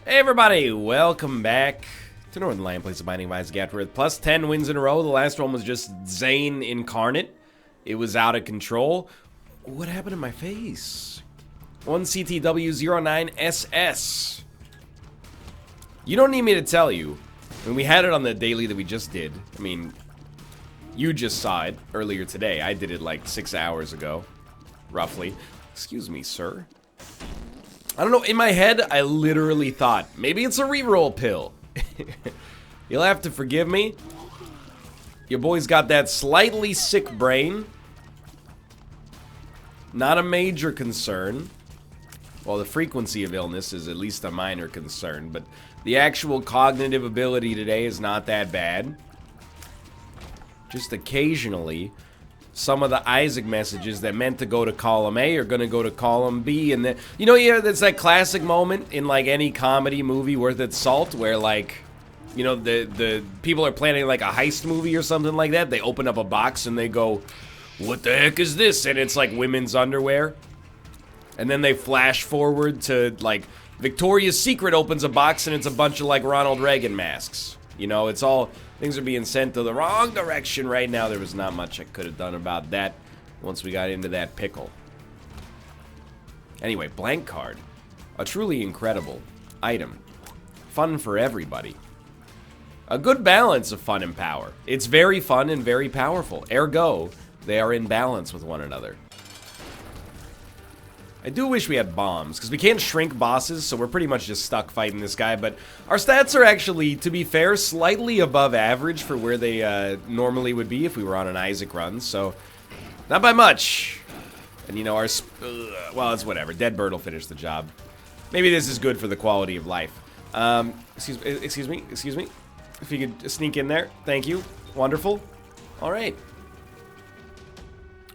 Hey everybody, welcome back to Northernlion, place of Binding of Isaac Afterbirth. Plus 10 wins in a row. The last one was just Zane incarnate. It was out of control. What happened to my face? 1CTW09SS. You don't need me to tell you. When we had it on the daily that we just did, I mean, you just saw it earlier today. I did it like 6 hours ago, roughly. Excuse me, sir. I don't know, in my head, I literally thought, maybe it's a reroll pill. You'll have to forgive me. Your boy's got that slightly sick brain. Not a major concern. Well, the frequency of illness is at least a minor concern, but the actual cognitive ability today is not that bad. Just occasionally, some of the Isaac messages that meant to go to column A are going to go to column B. And then, you know, yeah, that's that classic moment in like any comedy movie worth its salt where like, you know, the people are planning like a heist movie or something like that. They open up a box and they go, what the heck is this? And it's like women's underwear. And then they flash forward to like Victoria's Secret opens a box and it's a bunch of like Ronald Reagan masks. You know, it's all, things are being sent to the wrong direction right now. There was not much I could have done about that once we got into that pickle. Anyway, blank card. A truly incredible item. Fun for everybody. A good balance of fun and power. It's very fun and very powerful. Ergo, they are in balance with one another. I do wish we had bombs, because we can't shrink bosses, so we're pretty much just stuck fighting this guy, but our stats are actually, to be fair, slightly above average for where they normally would be if we were on an Isaac run, so not by much. And you know, our, well, it's whatever. Dead Bird will finish the job. Maybe this is good for the quality of life. Excuse me. If you could sneak in there. Thank you. Wonderful. All right.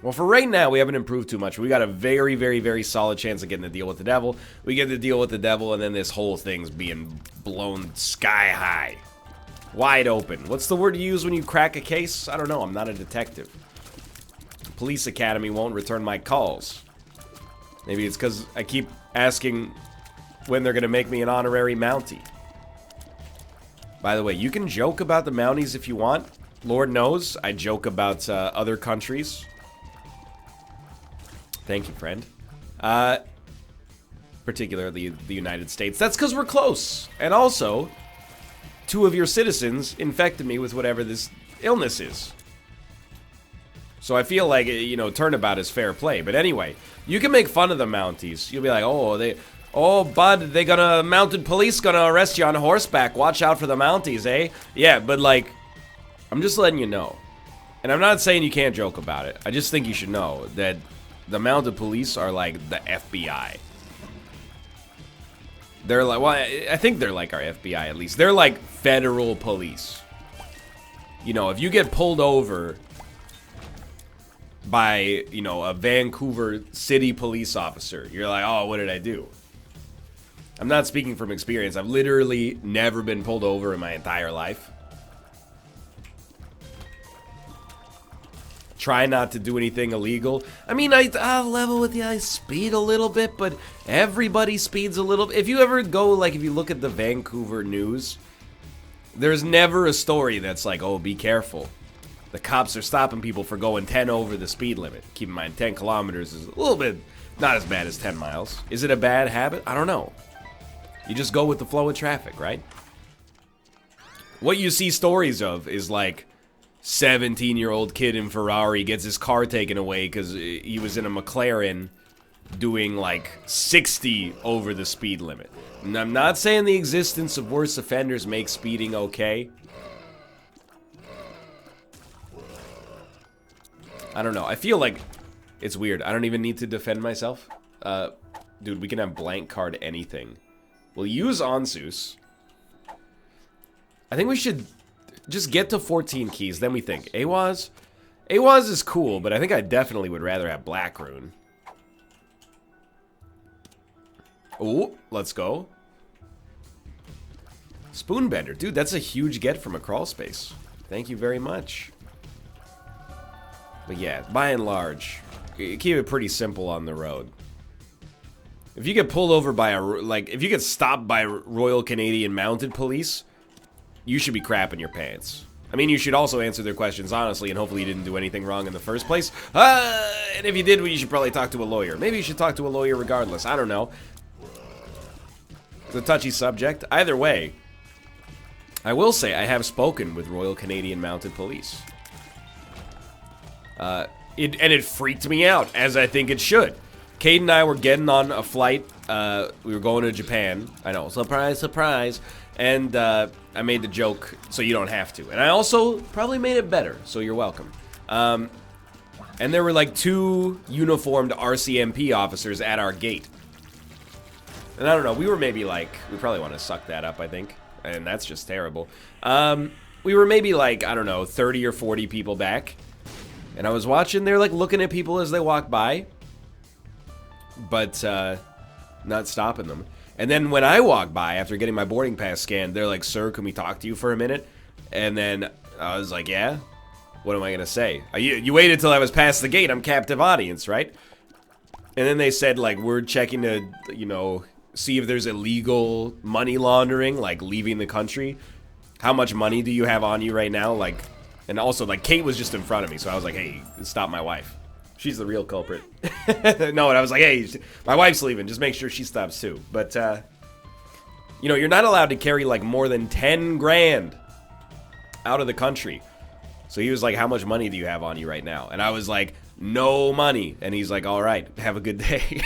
Well, for right now, we haven't improved too much. We got a very, very, very solid chance of getting to deal with the devil. We get to deal with the devil, and then this whole thing's being blown sky high. Wide open. What's the word you use when you crack a case? I don't know. I'm not a detective. Police Academy won't return my calls. Maybe it's because I keep asking when they're going to make me an honorary Mountie. By the way, you can joke about the Mounties if you want. Lord knows, I joke about other countries. Thank you, friend. Particularly the United States. That's because we're close. And also, 2 of your citizens infected me with whatever this illness is. So I feel like, you know, turnabout is fair play. But anyway, you can make fun of the Mounties. You'll be like, oh, bud, mounted police gonna arrest you on horseback. Watch out for the Mounties, eh? Yeah, but like, I'm just letting you know. And I'm not saying you can't joke about it. I just think you should know that the mounted police are like the FBI. They're like, well, I think they're like our FBI at least. They're like federal police. You know, if you get pulled over by, you know, a Vancouver city police officer, you're like, oh, what did I do? I'm not speaking from experience. I've literally never been pulled over in my entire life. Try not to do anything illegal. I mean, I'll level with you. I speed a little bit, but everybody speeds a little bit. If you ever go, like, if you look at the Vancouver news, there's never a story that's like, oh, be careful. The cops are stopping people for going 10 over the speed limit. Keep in mind, 10 kilometers is a little bit not as bad as 10 miles. Is it a bad habit? I don't know. You just go with the flow of traffic, right? What you see stories of is like, 17-year-old kid in Ferrari gets his car taken away because he was in a McLaren doing like 60 over the speed limit. And I'm not saying the existence of worse offenders makes speeding okay. I don't know. I feel like it's weird. I don't even need to defend myself. Dude, we can have blank card anything. We'll use Onsus. I think we should just get to 14 keys, then we think. Awaz? Awaz is cool, but I think I definitely would rather have Black Rune. Oh, let's go. Spoonbender. Dude, that's a huge get from a crawl space. Thank you very much. But yeah, by and large, keep it pretty simple on the road. If you get pulled over by if you get stopped by Royal Canadian Mounted Police, you should be crapping your pants. I mean, you should also answer their questions honestly, and hopefully you didn't do anything wrong in the first place. And if you did, well, you should probably talk to a lawyer. Maybe you should talk to a lawyer regardless. I don't know. It's a touchy subject. Either way, I will say I have spoken with Royal Canadian Mounted Police. And it freaked me out, as I think it should. Cade and I were getting on a flight. We were going to Japan. I know, surprise, surprise. And I made the joke, so you don't have to. And I also probably made it better, so you're welcome. And there were like 2 uniformed RCMP officers at our gate. And I don't know, we were maybe like, we probably want to suck that up, I think. And that's just terrible. We were maybe like, I don't know, 30 or 40 people back. And I was watching, they're like looking at people as they walk by. But not stopping them. And then when I walk by, after getting my boarding pass scanned, they're like, "Sir, can we talk to you for a minute?" And then I was like, "Yeah? What am I going to say? You waited till I was past the gate. I'm captive audience, right?" And then they said, like, "We're checking to, you know, see if there's illegal money laundering, like leaving the country. How much money do you have on you right now?" Like, and also, like, Kate was just in front of me, so I was like, "Hey, stop my wife. She's the real culprit." No, and I was like, "Hey, my wife's leaving. Just make sure she stops too." But, you know, you're not allowed to carry like more than 10 grand out of the country. So he was like, "How much money do you have on you right now?" And I was like, "No money." And he's like, "All right, have a good day."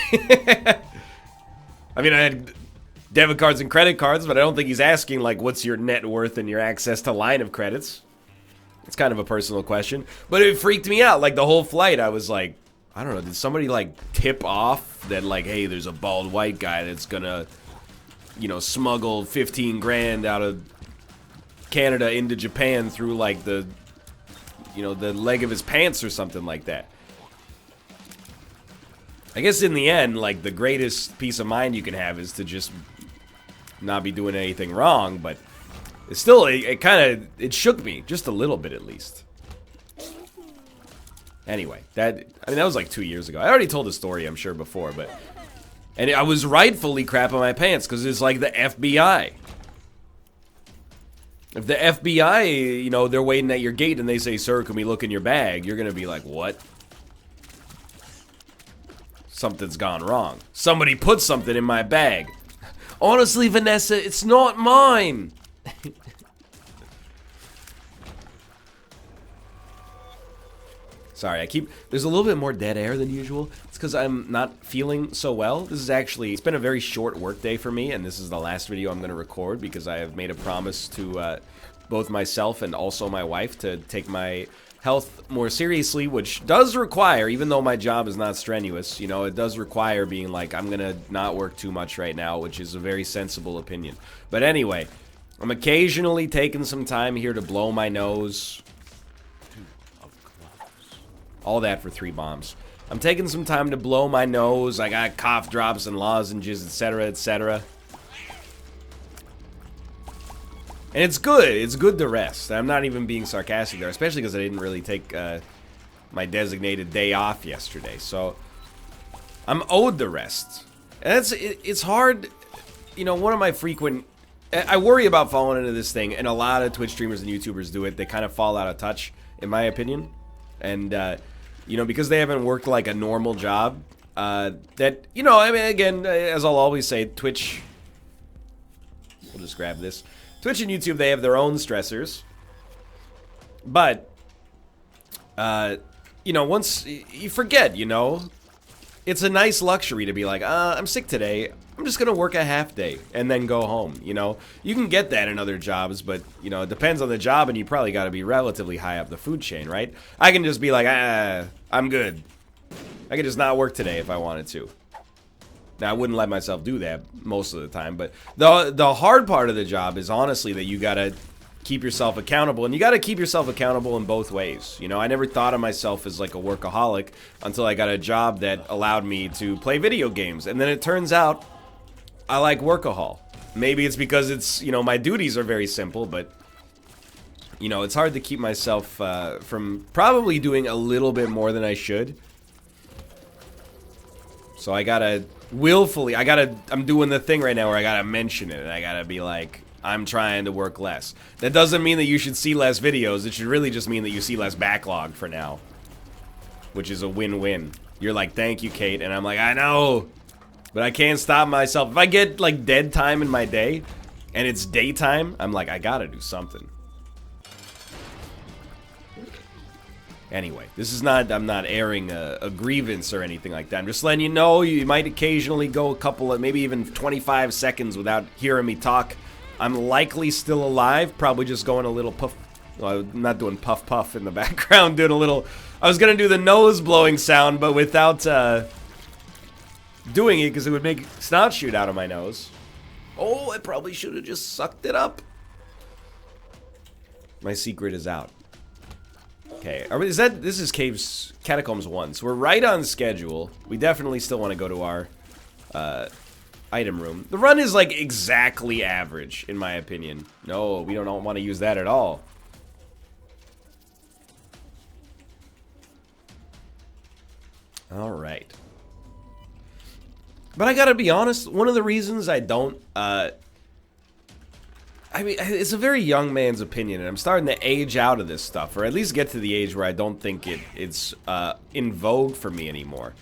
I mean, I had debit cards and credit cards, but I don't think he's asking like, "What's your net worth and your access to line of credits?" It's kind of a personal question, but it freaked me out. Like the whole flight, I was like, I don't know, did somebody like tip off that like, hey, there's a bald white guy that's gonna, you know, smuggle 15 grand out of Canada into Japan through like the, you know, the leg of his pants or something like that. I guess in the end, like the greatest peace of mind you can have is to just not be doing anything wrong, but it's still, it shook me, just a little bit at least. Anyway, that was like 2 years ago. I already told the story, I'm sure, before, but... And I was rightfully crapping my pants, because it's like the FBI. If the FBI, you know, they're waiting at your gate and they say, "Sir, can we look in your bag?" You're gonna be like, "What? Something's gone wrong. Somebody put something in my bag." "Honestly, Vanessa, it's not mine." Sorry, there's a little bit more dead air than usual. It's because I'm not feeling so well. This is actually, it's been a very short work day for me, and this is the last video I'm going to record because I have made a promise to both myself and also my wife to take my health more seriously, which does require, even though my job is not strenuous, you know, it does require being like, I'm going to not work too much right now, which is a very sensible opinion. But anyway, I'm occasionally taking some time here to blow my nose. All that for 3 bombs. I'm taking some time to blow my nose. I got cough drops and lozenges, etc., etc. And it's good. It's good to rest. I'm not even being sarcastic there, especially because I didn't really take my designated day off yesterday. So I'm owed the rest. And it's hard. You know, one of my frequent... I worry about falling into this thing, and a lot of Twitch streamers and YouTubers do it. They kind of fall out of touch, in my opinion. And, you know, because they haven't worked like a normal job, that, you know, I mean, again, as I'll always say, Twitch, we'll just grab this. Twitch and YouTube, they have their own stressors. But, you know, once you forget, you know, it's a nice luxury to be like, I'm sick today. I'm just going to work a half day and then go home, you know? You can get that in other jobs, but, you know, it depends on the job, and you probably got to be relatively high up the food chain, right? I can just be like, I'm good. I could just not work today if I wanted to. Now, I wouldn't let myself do that most of the time, but the hard part of the job is honestly that you got to keep yourself accountable, and you got to keep yourself accountable in both ways. You know, I never thought of myself as like a workaholic until I got a job that allowed me to play video games, and then it turns out I like workahol. Maybe it's because it's, you know, my duties are very simple, but, you know, it's hard to keep myself from probably doing a little bit more than I should. So I gotta willfully, I'm doing the thing right now where I gotta mention it, and I gotta be like, I'm trying to work less. That doesn't mean that you should see less videos. It should really just mean that you see less backlog for now, which is a win-win. You're like, thank you, Kate, and I'm like, I know, but I can't stop myself. If I get like dead time in my day, and it's daytime, I'm like, I gotta do something. Anyway, this is not, I'm not airing a grievance or anything like that. I'm just letting you know, you might occasionally go a couple of, maybe even 25 seconds without hearing me talk. I'm likely still alive, probably just going a little puff. Well, I'm not doing puff puff in the background, doing a little, I was gonna do the nose blowing sound, but without doing it, because it would make snot shoot out of my nose. Oh, I probably should have just sucked it up. My secret is out. Okay, this is Catacombs 1, so we're right on schedule. We definitely still want to go to our item room. The run is like exactly average, in my opinion. No, we don't want to use that at all. Alright. But I gotta be honest, one of the reasons I don't, I mean, it's a very young man's opinion, and I'm starting to age out of this stuff, or at least get to the age where I don't think it's in vogue for me anymore.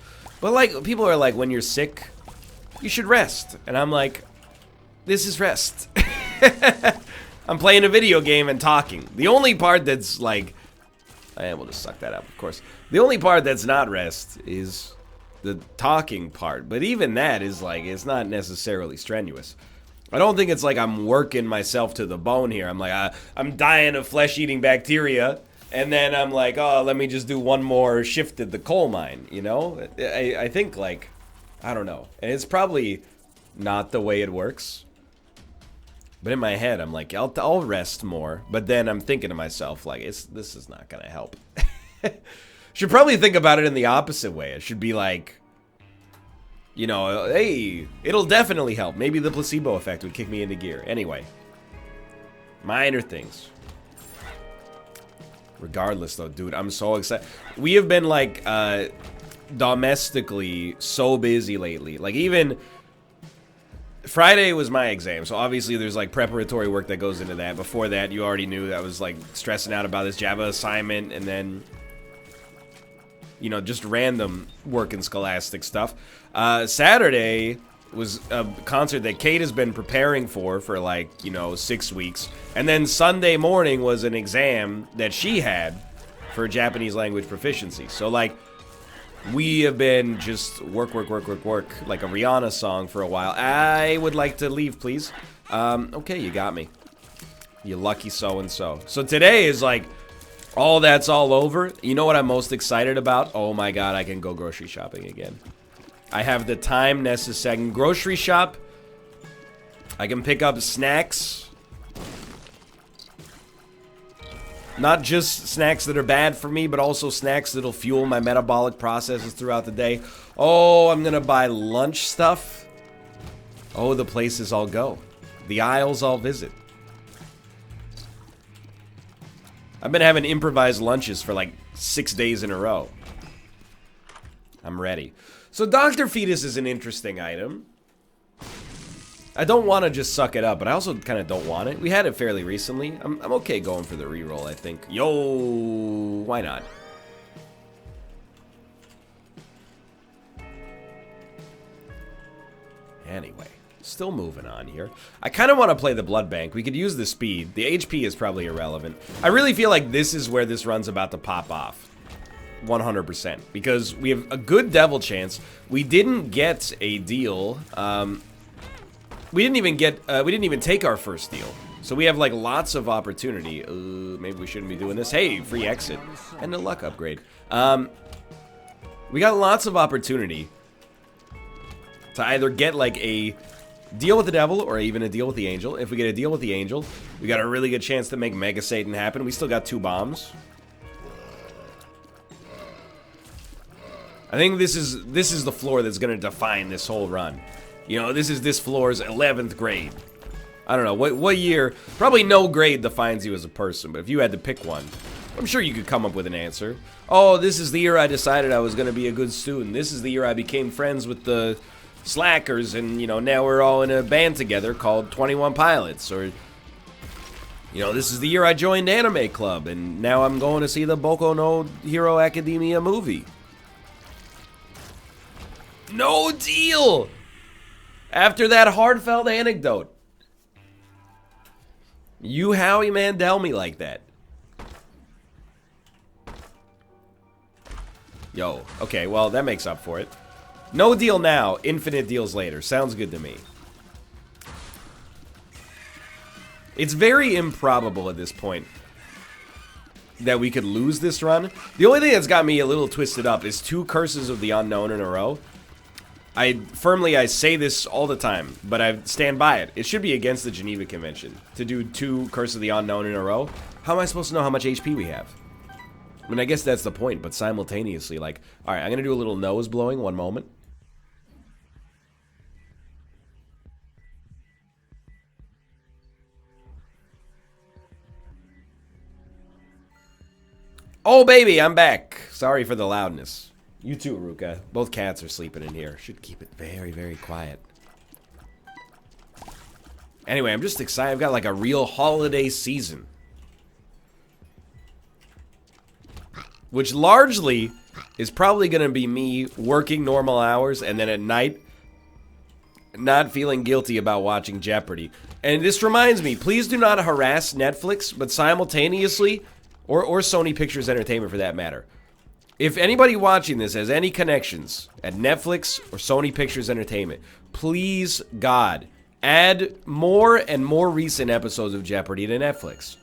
But like, people are like, when you're sick, you should rest. And I'm like, this is rest. I'm playing a video game and talking. The only part that's like, we'll just suck that up, of course. The only part that's not rest is the talking part. But even that is like, it's not necessarily strenuous. I don't think it's like I'm working myself to the bone here. I'm like, I'm dying of flesh-eating bacteria, and then I'm like, oh, let me just do one more shift at the coal mine, you know? I think, like, I don't know. And it's probably not the way it works. But in my head, I'm like, I'll rest more. But then I'm thinking to myself, like, this is not gonna help. Should probably think about it in the opposite way. It should be like, you know, hey, it'll definitely help. Maybe the placebo effect would kick me into gear. Anyway, minor things. Regardless, though, dude, I'm so excited. We have been, like, domestically so busy lately. Like, even Friday was my exam, so obviously there's, like, preparatory work that goes into that. Before that, you already knew that I was, like, stressing out about this Java assignment, and then, you know, just random work and scholastic stuff. Saturday was a concert that Kate has been preparing for like, you know, 6 weeks. And then Sunday morning was an exam that she had for Japanese language proficiency. So, like, we have been just work, like a Rihanna song for a while. I would like to leave, please. Okay, you got me. You lucky so-and-so. So today is like, all that's all over. You know what I'm most excited about? Oh my god, I can go grocery shopping again. I have the time necessary. I can grocery shop. I can pick up snacks. Not just snacks that are bad for me, but also snacks that'll fuel my metabolic processes throughout the day. Oh, I'm gonna buy lunch stuff. Oh, the places I'll go. The aisles I'll visit. I've been having improvised lunches for like 6 days in a row. I'm ready. So Dr. Fetus is an interesting item. I don't want to just suck it up, but I also kind of don't want it. We had it fairly recently. I'm okay going for the reroll, I think. Yo, why not? Anyway, still moving on here. I kind of want to play the blood bank. We could use the speed. The HP is probably irrelevant. I really feel like this is where this run's about to pop off. 100%. Because we have a good devil chance. We didn't get a deal. We didn't even take our first deal. So we have like lots of opportunity. Maybe we shouldn't be doing this. Hey, free exit. And a luck upgrade. We got lots of opportunity to either get like a deal with the devil or even a deal with the angel. If we get a deal with the angel, we got a really good chance to make Mega Satan happen. We still got 2 bombs. I think this is the floor that's going to define this whole run. You know, this is this floor's 11th grade. I don't know, what year? Probably no grade defines you as a person, but if you had to pick one, I'm sure you could come up with an answer. Oh, this is the year I decided I was going to be a good student. This is the year I became friends with the slackers, and, you know, now we're all in a band together called 21 Pilots, or, you know, this is the year I joined Anime Club, and now I'm going to see the Boku no Hero Academia movie. No deal! After that heartfelt anecdote. You Howie Mandel me like that. Yo, okay, well, that makes up for it. No deal now, infinite deals later. Sounds good to me. It's very improbable at this point that we could lose this run. The only thing that's got me a little twisted up is 2 Curses of the Unknown in a row. I say this all the time, but I stand by it. It should be against the Geneva Convention to do 2 Curse of the Unknown in a row. How am I supposed to know how much HP we have? I mean, I guess that's the point, but simultaneously, like, alright, I'm gonna do a little nose blowing, one moment. Oh, baby, I'm back. Sorry for the loudness. You too, Ruka. Both cats are sleeping in here. Should keep it very, very quiet. Anyway, I'm just excited. I've got like a real holiday season. Which largely is probably going to be me working normal hours and then at night not feeling guilty about watching Jeopardy. And this reminds me, please do not harass Netflix, but simultaneously, or Sony Pictures Entertainment for that matter. If anybody watching this has any connections at Netflix or Sony Pictures Entertainment, please, God, add more and more recent episodes of Jeopardy to Netflix.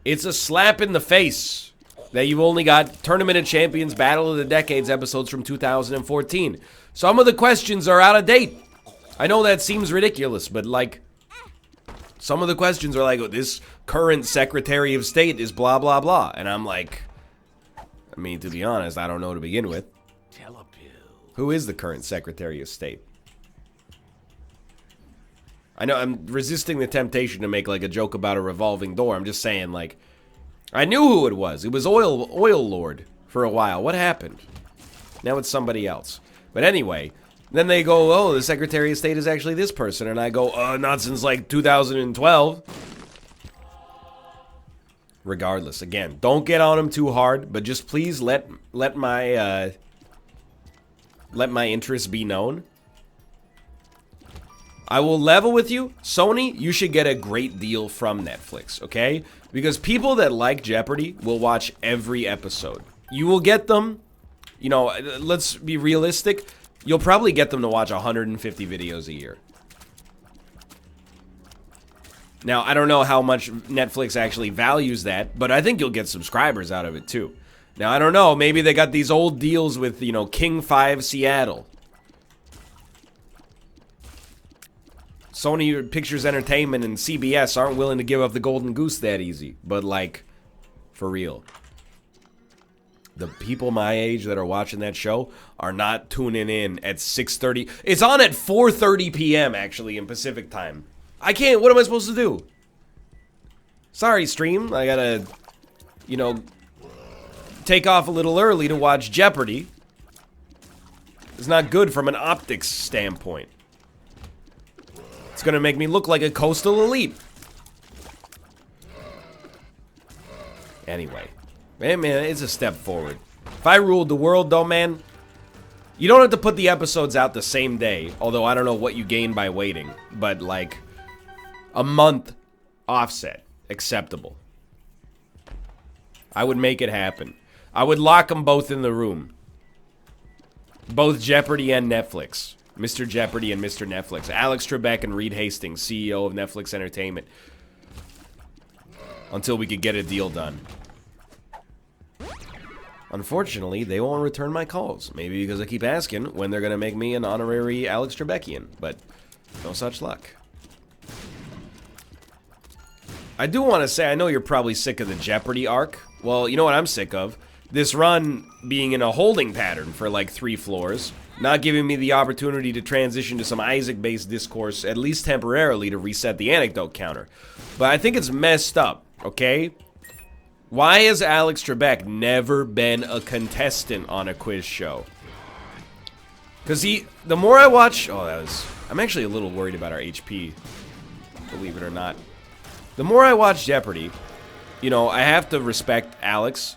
It's a slap in the face that you've only got Tournament of Champions, Battle of the Decades episodes from 2014. Some of the questions are out of date. I know that seems ridiculous, but like, some of the questions are like, oh, this current Secretary of State is blah, blah, blah. And I'm like, I mean, to be honest, I don't know to begin with. Who is the current Secretary of State? I know I'm resisting the temptation to make like a joke about a revolving door. I'm just saying, like, I knew who it was. It was Oil Lord for a while. What happened? Now it's somebody else. But anyway, then they go, oh, the Secretary of State is actually this person. And I go, not since like 2012. Regardless, again, don't get on him too hard, but just please let my interests be known. I will level with you. Sony, you should get a great deal from Netflix, okay? Because people that like Jeopardy will watch every episode. You will get them, you know, let's be realistic. You'll probably get them to watch 150 videos a year. Now, I don't know how much Netflix actually values that, but I think you'll get subscribers out of it too. Now, I don't know, maybe they got these old deals with, you know, King 5 Seattle. Sony Pictures Entertainment and CBS aren't willing to give up the golden goose that easy. But, like, for real. The people my age that are watching that show are not tuning in at 6:30. It's on at 4:30 p.m. actually in Pacific time. I can't. What am I supposed to do? Sorry, stream. I gotta, you know, take off a little early to watch Jeopardy. It's not good from an optics standpoint. It's gonna make me look like a coastal elite. Anyway. Man, it's a step forward. If I ruled the world, though, man, you don't have to put the episodes out the same day. Although I don't know what you gain by waiting. But, like, a month offset. Acceptable. I would make it happen. I would lock them both in the room. Both Jeopardy and Netflix. Mr. Jeopardy and Mr. Netflix. Alex Trebek and Reed Hastings, CEO of Netflix Entertainment. Until we could get a deal done. Unfortunately, they won't return my calls. Maybe because I keep asking when they're going to make me an honorary Alex Trebekian. But no such luck. I do want to say, I know you're probably sick of the Jeopardy arc. Well, you know what I'm sick of? This run being in a holding pattern for like 3 floors. Not giving me the opportunity to transition to some Isaac-based discourse, at least temporarily, to reset the anecdote counter. But I think it's messed up, okay? Why has Alex Trebek never been a contestant on a quiz show? Because the more I watch... Oh, I'm actually a little worried about our HP. Believe it or not. The more I watch Jeopardy, you know, I have to respect Alex.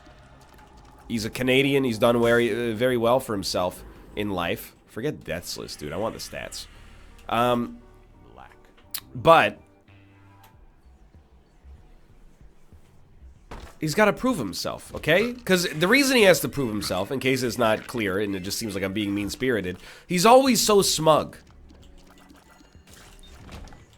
He's a Canadian. He's done very well for himself in life. Forget deaths list, dude. I want the stats. But he's got to prove himself, okay? Because the reason he has to prove himself, in case it's not clear and it just seems like I'm being mean-spirited, he's always so smug.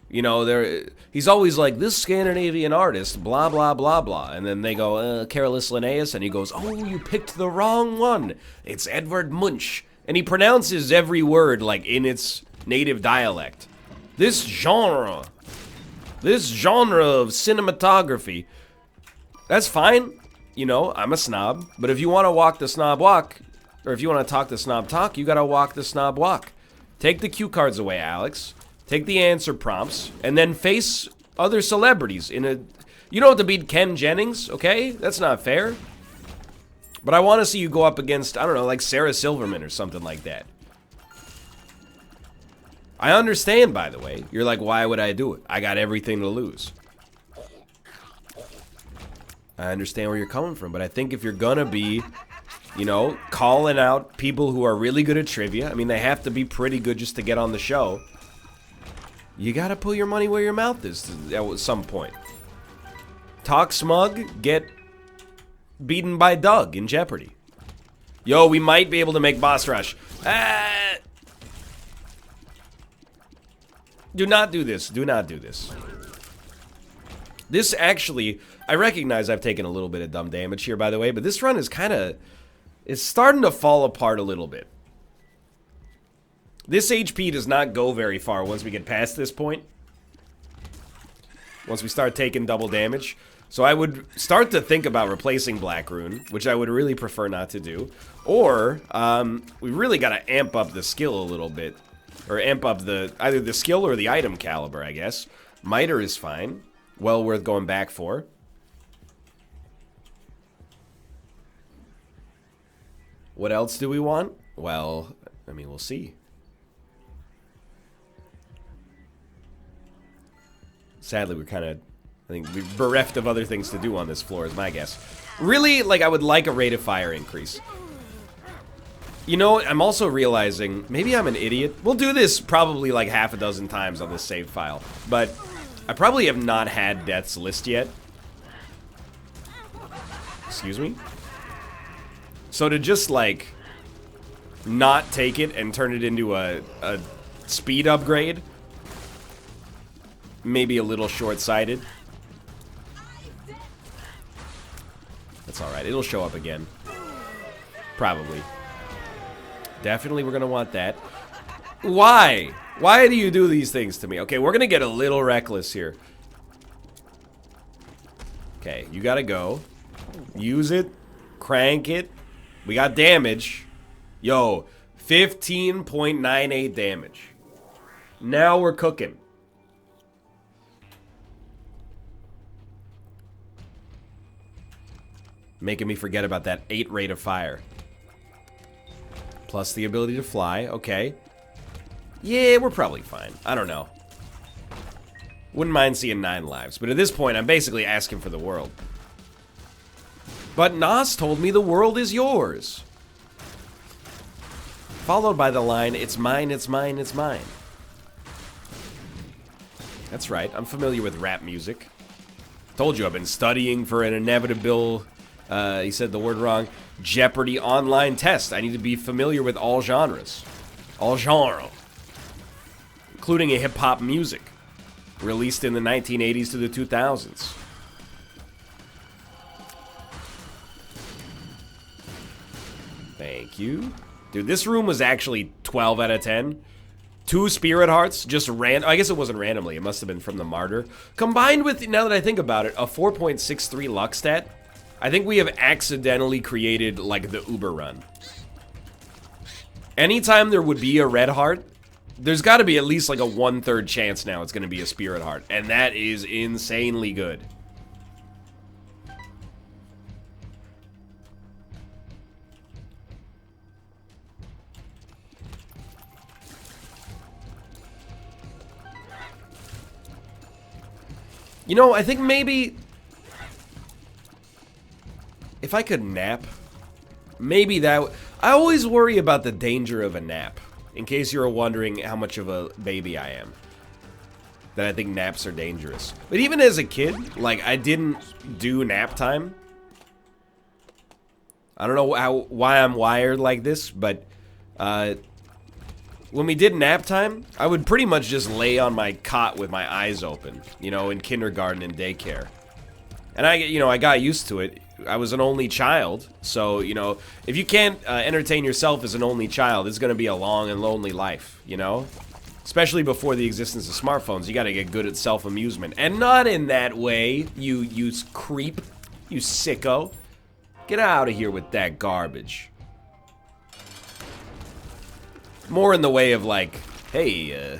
You know, he's always like, this Scandinavian artist, blah, blah, blah, blah. And then they go, Carolus Linnaeus, and he goes, oh, you picked the wrong one. It's Edvard Munch. And he pronounces every word, like, in its native dialect. This genre of cinematography, that's fine. You know, I'm a snob. But if you want to walk the snob walk, or if you want to talk the snob talk, you got to walk the snob walk. Take the cue cards away, Alex. Take the answer prompts, and then face other celebrities in a... You don't have to beat Ken Jennings, okay? That's not fair. But I want to see you go up against, I don't know, like Sarah Silverman or something like that. I understand, by the way. You're like, why would I do it? I got everything to lose. I understand where you're coming from, but I think if you're gonna be, you know, calling out people who are really good at trivia, I mean, they have to be pretty good just to get on the show. You gotta put your money where your mouth is at some point. Talk smug, get beaten by Doug in Jeopardy. Yo, we might be able to make boss rush. Do not do this. Do not do this. This actually, I recognize I've taken a little bit of dumb damage here, by the way, but this run is kind of... It's starting to fall apart a little bit. This HP does not go very far once we get past this point. Once we start taking double damage. So I would start to think about replacing Black Rune, which I would really prefer not to do. Or, we really got to amp up the skill a little bit. Or amp up either the skill or the item caliber, I guess. Miter is fine. Well worth going back for. What else do we want? Well, I mean, we'll see. Sadly, we're kind of, I think, we're bereft of other things to do on this floor, is my guess. Really, like, I would like a rate of fire increase. You know, I'm also realizing, maybe I'm an idiot. We'll do this probably like half a dozen times on this save file. But I probably have not had death's list yet. Excuse me? So to just, like, not take it and turn it into a speed upgrade... Maybe a little short-sighted. That's alright. It'll show up again. Probably. Definitely we're gonna want that. Why? Why do you do these things to me? Okay, we're gonna get a little reckless here. Okay, you gotta go. Use it. Crank it. We got damage. Yo, 15.98 damage. Now we're cooking. Making me forget about that 8 rate of fire. Plus the ability to fly. Okay. Yeah, we're probably fine. I don't know. Wouldn't mind seeing 9 lives. But at this point, I'm basically asking for the world. But Nas told me the world is yours. Followed by the line, it's mine, it's mine, it's mine. That's right. I'm familiar with rap music. Told you I've been studying for an inevitable... he said the word wrong. Jeopardy online test. I need to be familiar with all genres. All genre. Including a hip-hop music. Released in the 1980s to the 2000s. Thank you. Dude, this room was actually 12 out of 10. 2 spirit hearts, just I guess it wasn't randomly. It must have been from the martyr. Combined with, now that I think about it, a 4.63 luck stat. I think we have accidentally created, like, the Uber run. Anytime there would be a red heart, there's got to be at least, like, a 1/3 chance now it's going to be a spirit heart. And that is insanely good. You know, I think maybe if I could nap, maybe that... I always worry about the danger of a nap. In case you were wondering how much of a baby I am. That I think naps are dangerous. But even as a kid, like, I didn't do nap time. I don't know why I'm wired like this, but when we did nap time, I would pretty much just lay on my cot with my eyes open, you know, in kindergarten and daycare. And I got used to it. I was an only child, so, you know, if you can't entertain yourself as an only child, it's going to be a long and lonely life, you know? Especially before the existence of smartphones, you got to get good at self-amusement. And not in that way, you creep, you sicko. Get out of here with that garbage. More in the way of like, hey,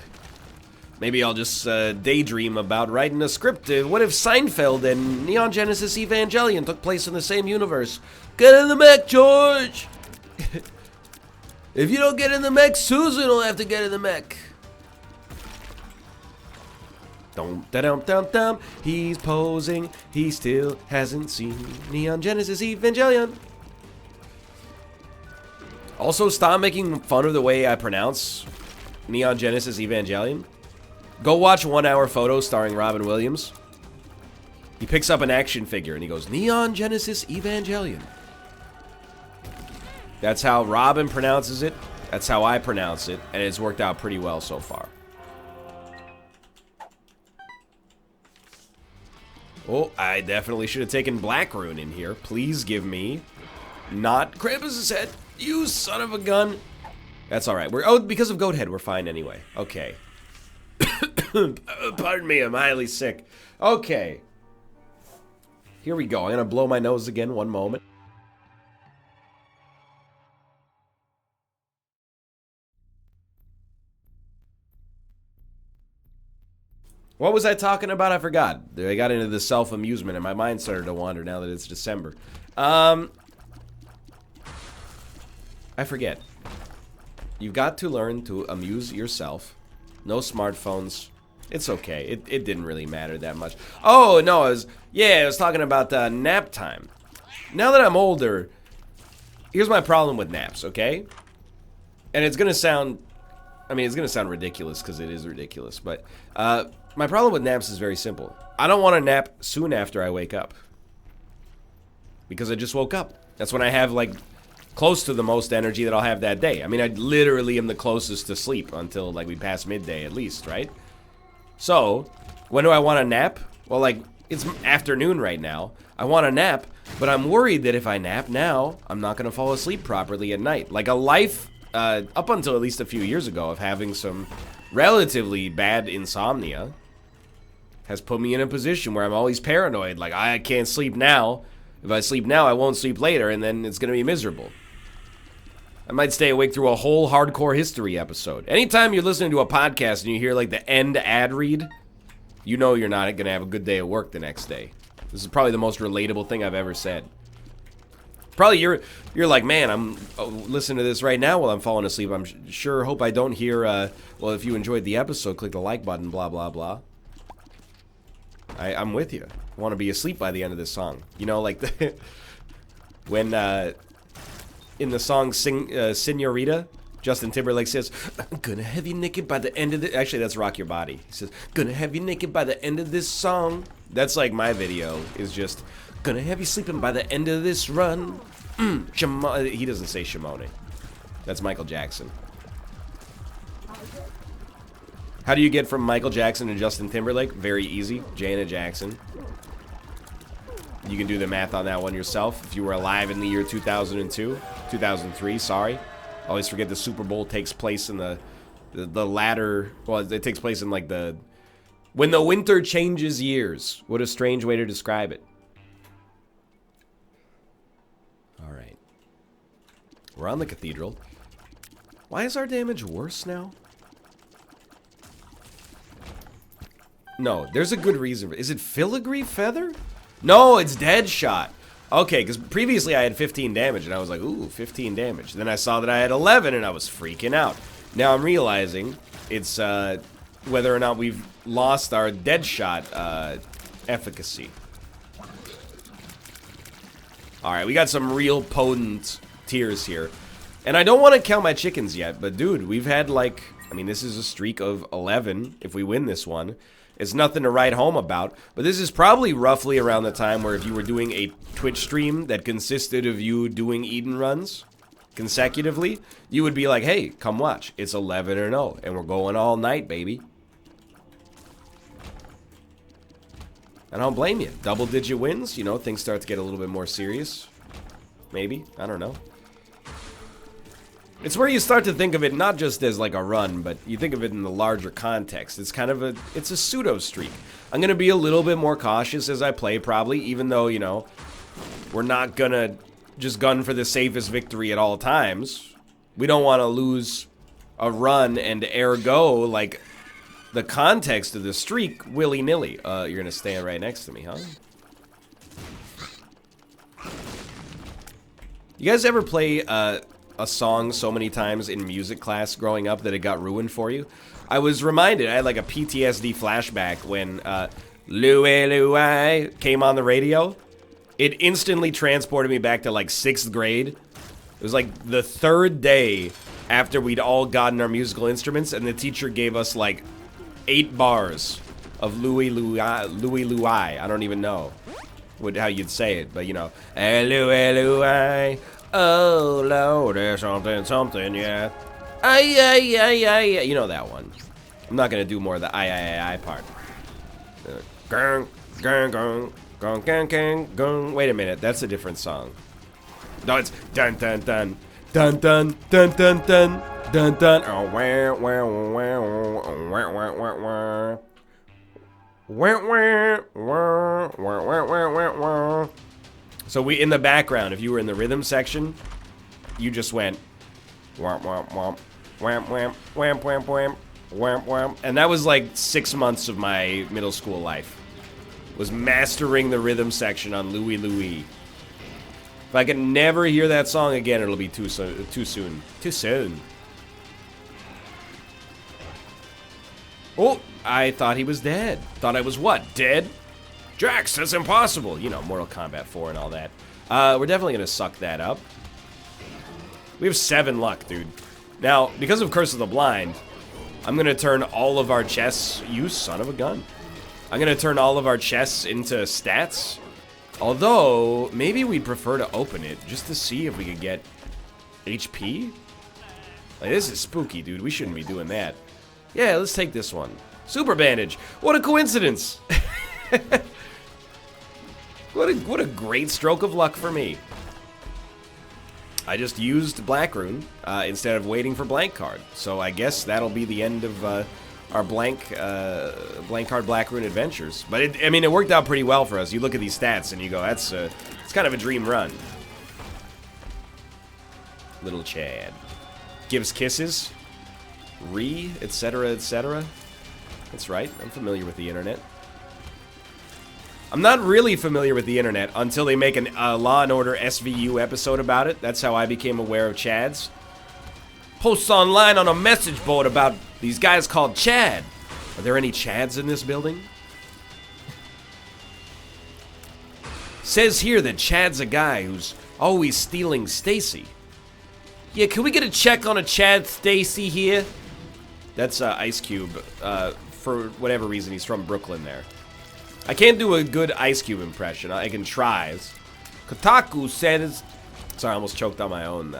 maybe I'll just daydream about writing a script. What if Seinfeld and Neon Genesis Evangelion took place in the same universe? Get in the mech, George! If you don't get in the mech, Susan will have to get in the mech. Dum-da-dum-dum-dum. He's posing. He still hasn't seen Neon Genesis Evangelion. Also, stop making fun of the way I pronounce Neon Genesis Evangelion. Go watch 1 Hour Photo starring Robin Williams. He picks up an action figure and he goes, Neon Genesis Evangelion. That's how Robin pronounces it. That's how I pronounce it. And it's worked out pretty well so far. Oh, I definitely should have taken Black Rune in here. Please give me not Krampus's head. You son of a gun. That's alright. Oh, because of Goat Head, we're fine anyway. Okay. Pardon me, I'm highly sick. Okay. Here we go. I'm gonna blow my nose again. One moment. What was I talking about? I forgot. I got into the self-amusement and my mind started to wander now that it's December. I forget. You've got to learn to amuse yourself. No smartphones. It's okay. It didn't really matter that much. Oh, no, I was talking about nap time. Now that I'm older, here's my problem with naps, okay? And it's gonna sound... I mean, it's gonna sound ridiculous because it is ridiculous, but my problem with naps is very simple. I don't want to nap soon after I wake up. Because I just woke up. That's when I have, like, close to the most energy that I'll have that day. I mean, I literally am the closest to sleep until, like, we pass midday at least, right? So, when do I want to nap? Well, like, it's afternoon right now. I want to nap, but I'm worried that if I nap now, I'm not going to fall asleep properly at night. Like, a life, up until at least a few years ago, of having some relatively bad insomnia has put me in a position where I'm always paranoid. Like, I can't sleep now. If I sleep now, I won't sleep later, and then it's going to be miserable. I might stay awake through a whole Hardcore History episode. Anytime you're listening to a podcast and you hear, like, the end ad read, you know you're not going to have a good day at work the next day. This is probably the most relatable thing I've ever said. Probably you're like, man, I'm listening to this right now while I'm falling asleep. I'm sure hope I don't hear, well, if you enjoyed the episode, click the like button, blah, blah, blah. I'm with you. I want to be asleep by the end of this song. You know, like the when in the song Senorita, Justin Timberlake says, I'm gonna have you naked by the end of the... Actually, that's Rock Your Body. He says, gonna have you naked by the end of this song. That's like my video, is just, gonna have you sleeping by the end of this run. He doesn't say Shimone. That's Michael Jackson. How do you get from Michael Jackson to Justin Timberlake? Very easy. Janet Jackson. You can do the math on that one yourself. If you were alive in the year 2002, 2003, sorry. Always forget the Super Bowl takes place in the latter, well, it takes place in like when the winter changes years. What a strange way to describe it. All right. We're on the cathedral. Why is our damage worse now? No, there's a good reason. Is it Filigree Feather? No, it's Deadshot. Okay, because previously I had 15 damage, and I was like, ooh, 15 damage. Then I saw that I had 11, and I was freaking out. Now I'm realizing it's whether or not we've lost our Deadshot efficacy. Alright, we got some real potent tiers here. And I don't want to count my chickens yet, but dude, we've had like, I mean, this is a streak of 11 if we win this one. It's nothing to write home about, but this is probably roughly around the time where if you were doing a Twitch stream that consisted of you doing Eden runs consecutively, you would be like, hey, come watch. It's 11-0, and we're going all night, baby. And I don't blame you. Double-digit wins, you know, things start to get a little bit more serious. Maybe. I don't know. It's where you start to think of it not just as like a run, but you think of it in the larger context. It's kind of it's a pseudo streak. I'm going to be a little bit more cautious as I play probably, even though, you know, we're not going to just gun for the safest victory at all times. We don't want to lose a run and ergo, like, the context of the streak willy-nilly. You're going to stand right next to me, huh? You guys ever play, a song so many times in music class growing up that it got ruined for you? I was reminded, I had like a PTSD flashback when Louie Louie came on the radio. It instantly transported me back to like 6th grade. It was like the 3rd day after we'd all gotten our musical instruments, and the teacher gave us like 8 bars of Louie Louie, Louie Louie. I don't even know how you'd say it, but you know, hey, Louie Louie. Oh, Lord, there's something, yeah. Ay. You know that one. I'm not gonna do more of the I part. Wait a minute, that's a different song. No, it's dun dun dun dun dun dun dun dun dun dun. Oh, so we, in the background, if you were in the rhythm section, you just went wham wham wham wham wham wham wham wham wham wham, and that was like 6 months of my middle school life. Was mastering the rhythm section on Louie Louie. If I can never hear that song again, it'll be too soon. Too soon. Oh, I thought he was dead. Thought I was what? Dead? Jax, that's impossible. You know, Mortal Kombat 4 and all that. We're definitely going to suck that up. We have 7 luck, dude. Now, because of Curse of the Blind, I'm going to turn all of our chests... You son of a gun. I'm going to turn all of our chests into stats. Although, maybe we'd prefer to open it just to see if we could get HP. Like, this is spooky, dude. We shouldn't be doing that. Yeah, let's take this one. Super Bandage. What a coincidence. What a great stroke of luck for me. I just used Black Rune instead of waiting for Blank Card. So I guess that'll be the end of our Blank Card Black Rune adventures. But I mean, it worked out pretty well for us. You look at these stats and you go, it's kind of a dream run. Little Chad. Gives kisses. Etc., etc. That's right. I'm familiar with the internet. I'm not really familiar with the internet until they make a Law & Order SVU episode about it. That's how I became aware of Chads. Posts online on a message board about these guys called Chad. Are there any Chads in this building? Says here that Chad's a guy who's always stealing Stacy. Yeah, can we get a check on a Chad Stacy here? That's Ice Cube. For whatever reason, he's from Brooklyn there. I can't do a good Ice Cube impression. I can try. Kotaku said it's... Sorry, I almost choked on my own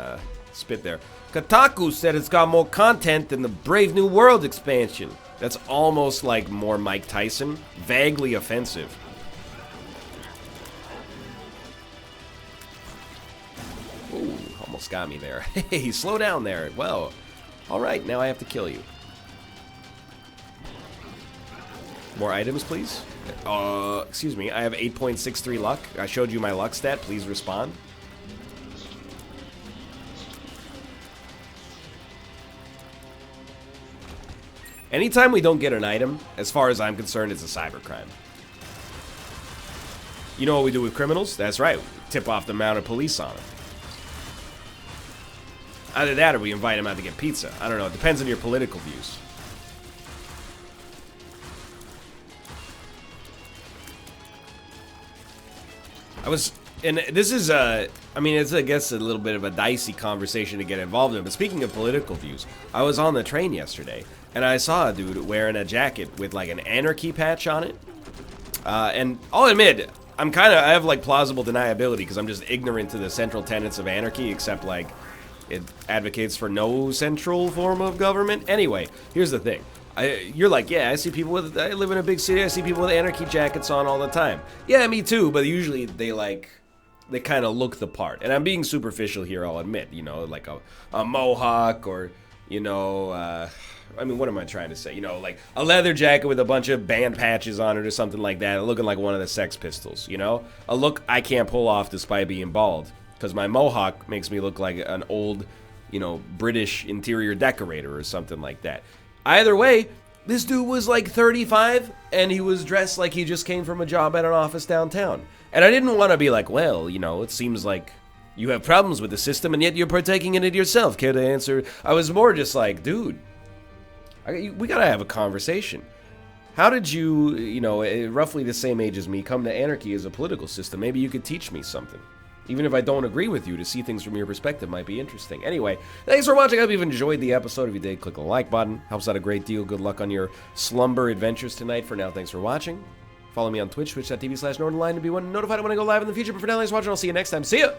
spit there. Kotaku said it's got more content than the Brave New World expansion. That's almost like more Mike Tyson. Vaguely offensive. Ooh, almost got me there. Hey, slow down there. Well, alright, now I have to kill you. More items, please. Excuse me, I have 8.63 luck. I showed you my luck stat. Please respond. Anytime we don't get an item, as far as I'm concerned, it's a cybercrime. You know what we do with criminals? That's right. We tip off the mounted police on them. Either that or we invite them out to get pizza. I don't know. It depends on your political views. And this is, I mean, it's, I guess, a little bit of a dicey conversation to get involved in, but speaking of political views, I was on the train yesterday, and I saw a dude wearing a jacket with, like, an anarchy patch on it, and I'll admit, I have, like, plausible deniability, because I'm just ignorant to the central tenets of anarchy, except, like, it advocates for no central form of government. Anyway, here's the thing. You're like, yeah, I live in a big city, I see people with anarchy jackets on all the time. Yeah, me too, but usually they kind of look the part. And I'm being superficial here, I'll admit, you know, like a mohawk or, you know, I mean, what am I trying to say? You know, like a leather jacket with a bunch of band patches on it or something like that, looking like one of the Sex Pistols, you know? A look I can't pull off despite being bald, because my mohawk makes me look like an old, you know, British interior decorator or something like that. Either way, this dude was like 35, and he was dressed like he just came from a job at an office downtown. And I didn't want to be like, well, you know, it seems like you have problems with the system, and yet you're partaking in it yourself. Care to answer? I was more just like, dude, we gotta have a conversation. How did you, you know, roughly the same age as me, come to anarchy as a political system? Maybe you could teach me something. Even if I don't agree with you, to see things from your perspective might be interesting. Anyway, thanks for watching. I hope you've enjoyed the episode. If you did, click the like button. Helps out a great deal. Good luck on your slumber adventures tonight. For now, thanks for watching. Follow me on Twitch, twitch.tv/Northernlion to be notified when I go live in the future. But for now, thanks for watching. I'll see you next time. See ya!